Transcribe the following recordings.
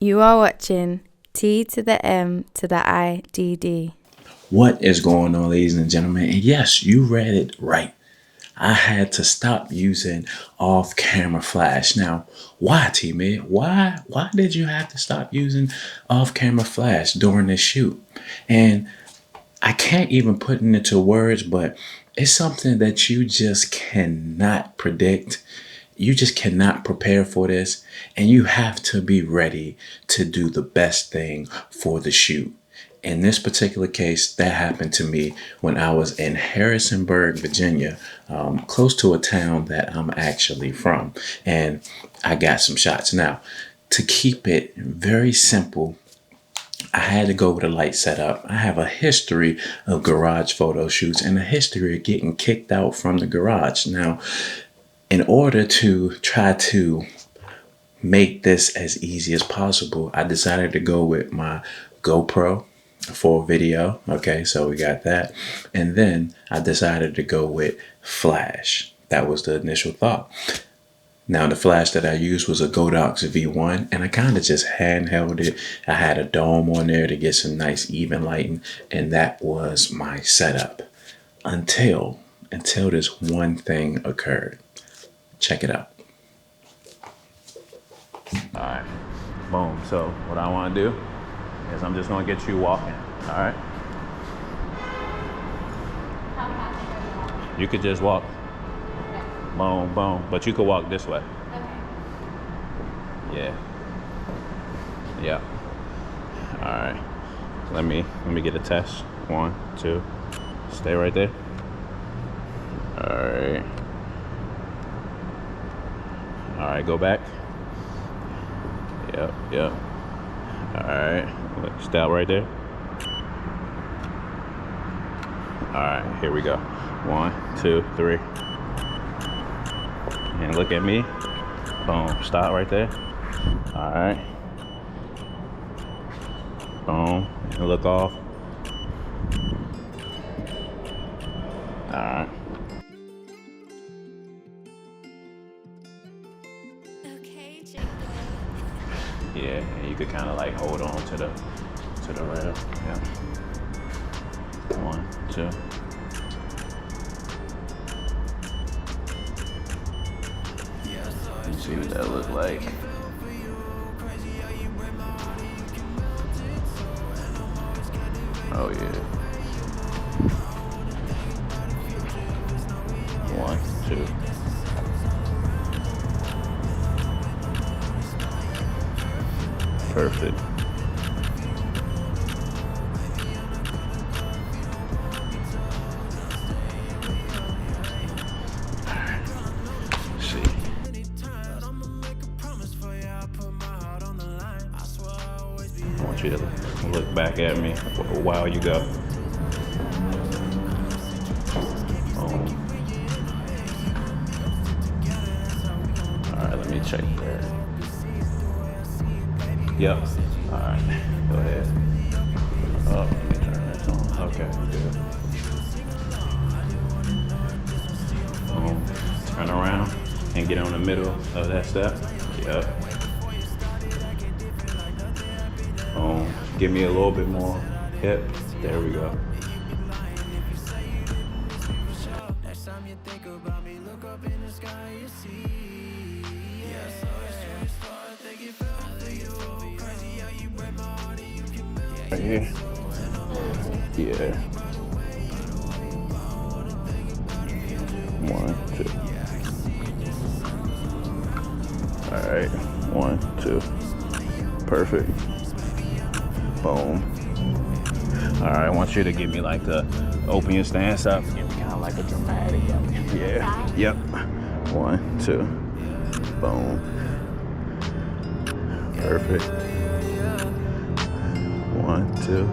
You are watching T to the M to the IDD. What is going on, ladies and gentlemen? And yes, you read it right. I had to stop using off-camera flash. Now, why, T-Man? Why did you have to stop using off-camera flash during this shoot? And I can't even put it into words, but it's something that you just cannot predict. You just cannot prepare for this, and you have to be ready to do the best thing for the shoot. In this particular case, that happened to me when I was in Harrisonburg, Virginia, close to a town that I'm actually from, and I got some shots. Now, to keep it very simple, I had to go with a light setup. I have a history of garage photo shoots and a history of getting kicked out from the garage. Now, in order to try to make this as easy as possible, I decided to go with my GoPro for video. Okay, so we got that. And then I decided to go with flash. That was the initial thought. Now, the flash that I used was a Godox V1, and I kind of just handheld it. I had a dome on there to get some nice even lighting, and that was my setup until this one thing occurred. Check it out. All right, boom. So what I want to do is I'm just going to get you walking. All right. You could just walk. Okay. Boom, boom. But you could walk this way. Okay. Yeah. Yeah. All right. Let me get a test. 1, 2. Stay right there. All right. All right, go back. Yep. All right, stop right there. All right, here we go. 1, 2, 3. And look at me. Boom, stop right there. All right. Boom, and look off. All right. Yeah, and you could kind of like hold on to the rail. Yeah. 1, 2. Let's see what that looks like. Oh yeah. 1, 2. Perfect. See. I want you to look back at me while you go. All right, let me check that. Yep. All right. Go ahead. Oh, let me turn this on. Okay, good. Turn around and get on the middle of that step. Yep. Give me a little bit more hip. There we go. Right here. Yeah. 1, 2. All right. 1, 2. Perfect. Boom. All right. I want you to give me like the open your stance up. Give me kind of like a dramatic. Yeah. Yep. 1, 2. Boom. Perfect. 1, 2.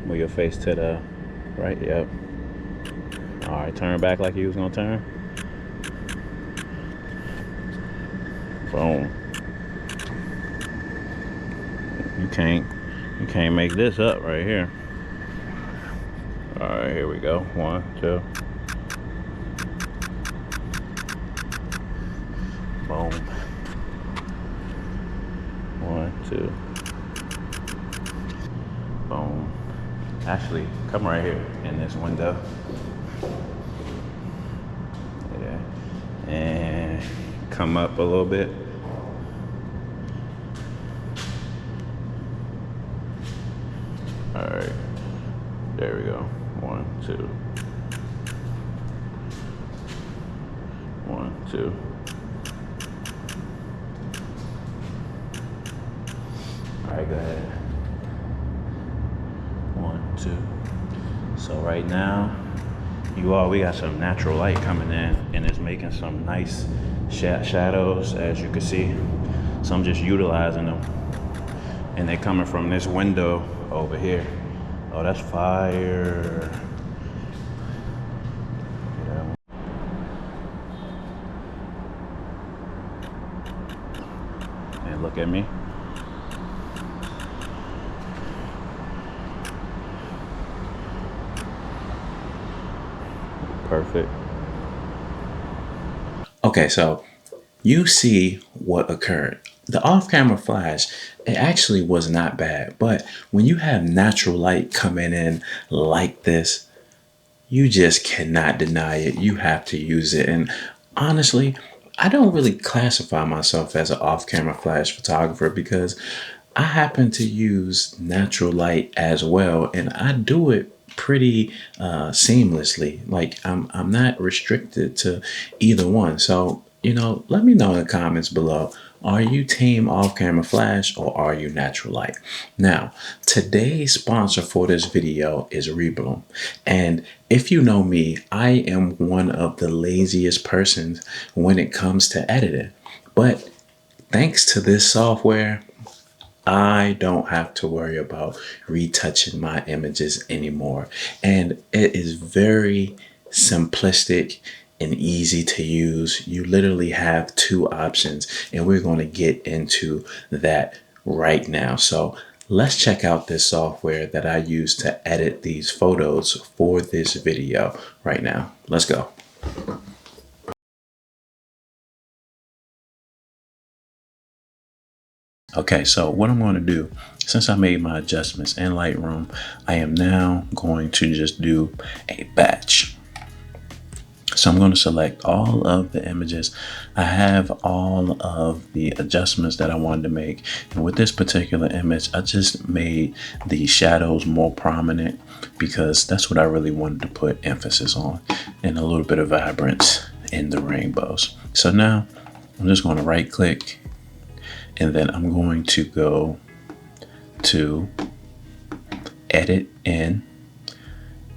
Move your face to the right. Yep. All right. Turn back like you was gonna turn. Boom. You can't make this up right here. All right, here we go. 1, 2. Boom. 1, 2. Boom. Actually, come right here in this window. Yeah. And come up a little bit. All right. There we go. 1, 2. 1, 2. All right, go ahead. 1, 2. So right now, we got some natural light coming in, and it's making some nice shadows, as you can see. So I'm just utilizing them, and they're coming from this window over here. Oh, that's fire. Yeah. And look at me. Perfect. Okay, so you see what occurred. The off-camera flash, it actually was not bad, but when you have natural light coming in like this, you just cannot deny it. You have to use it. And honestly, I don't really classify myself as an off-camera flash photographer because I happen to use natural light as well, and I do it pretty seamlessly. Like I'm not restricted to either one. So let me know in the comments below. Are you team off-camera flash or are you natural light? Now, today's sponsor for this video is Reblum. And if you know me, I am one of the laziest persons when it comes to editing. But thanks to this software, I don't have to worry about retouching my images anymore. And it is very simplistic and easy to use. You literally have 2 options, and we're going to get into that right now. So let's check out this software that I use to edit these photos for this video right now. Let's go. Okay, so what I'm going to do, since I made my adjustments in Lightroom, I am now going to just do a batch. So I'm going to select all of the images. I have all of the adjustments that I wanted to make. And with this particular image, I just made the shadows more prominent because that's what I really wanted to put emphasis on, and a little bit of vibrance in the rainbows. So now I'm just going to right click, and then I'm going to go to edit in,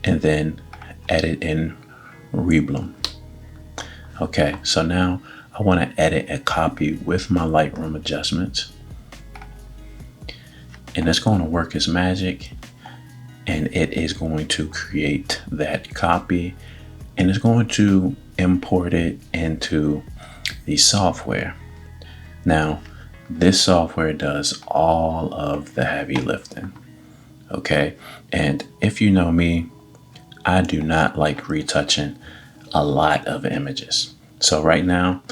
and then edit in Reblum. Okay, so now I want to edit a copy with my Lightroom adjustments, and it's going to work its magic, and it is going to create that copy, and it's going to import it into the software. Now, this software does all of the heavy lifting. Okay, and if you know me, I do not like retouching a lot of images. So right now,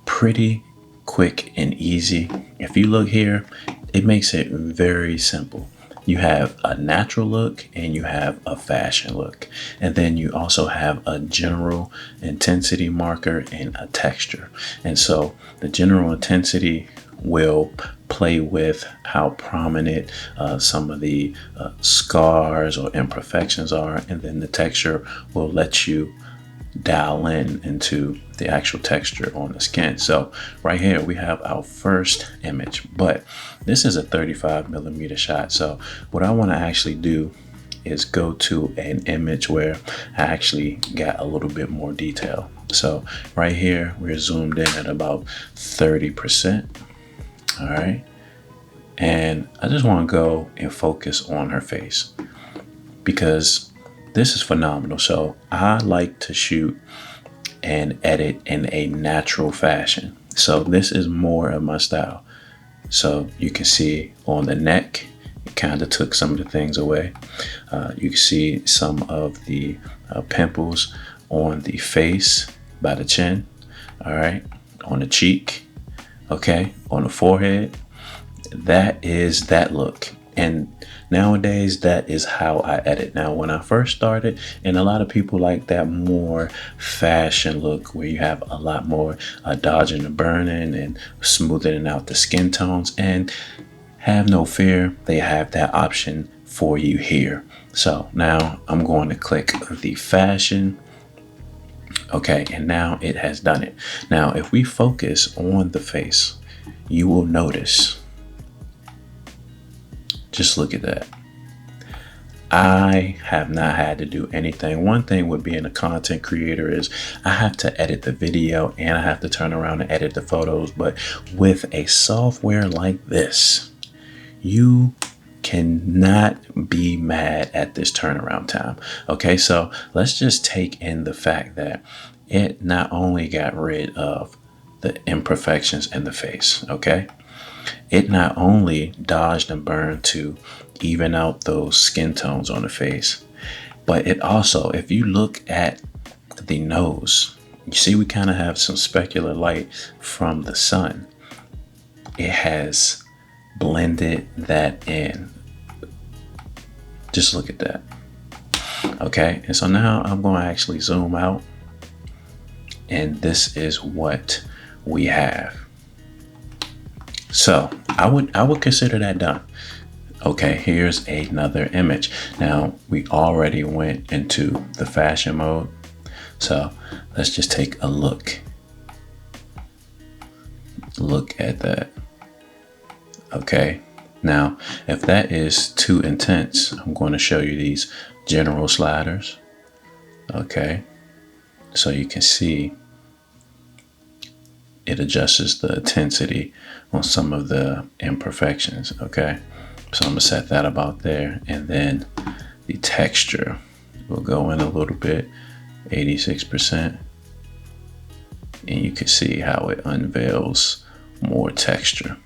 pretty quick and easy. If you look here, it makes it very simple. You have a natural look and you have a fashion look. And then you also have a general intensity marker and a texture. And so the general intensity will play with how prominent some of the scars or imperfections are, and then the texture will let you dial into the actual texture on the skin. So right here we have our first image, but this is a 35mm shot. So what I want to actually do is go to an image where I actually got a little bit more detail. So right here we're zoomed in at about 30%. All right, and I just want to go and focus on her face because this is phenomenal. So I like to shoot and edit in a natural fashion. So this is more of my style. So you can see on the neck, it kind of took some of the things away. You can see some of the pimples on the face by the chin, all right, on the cheek, okay, on the forehead. That is that look. And nowadays, that is how I edit. Now, when I first started, and a lot of people like that more fashion look where you have a lot more dodging and burning and smoothing out the skin tones. And have no fear, they have that option for you here. So now I'm going to click the fashion. Okay, and now it has done it. Now, if we focus on the face, you will notice, just look at that. I have not had to do anything. One thing with being a content creator is I have to edit the video and I have to turn around and edit the photos. But with a software like this, you cannot be mad at this turnaround time. Okay, so let's just take in the fact that it not only got rid of the imperfections in the face, okay? It not only dodged and burned to even out those skin tones on the face, but it also, if you look at the nose, you see we kind of have some specular light from the sun. It has blended that in. Just look at that. Okay, and so now I'm going to actually zoom out, and this is what we have. So I would consider that done. Okay, here's another image. Now we already went into the fashion mode, so let's just take a look. Look at that. Okay, now if that is too intense, I'm going to show you these general sliders. Okay, so you can see it adjusts the intensity on some of the imperfections. Okay, so I'm gonna set that about there, and then the texture will go in a little bit, 86%, and you can see how it unveils more texture.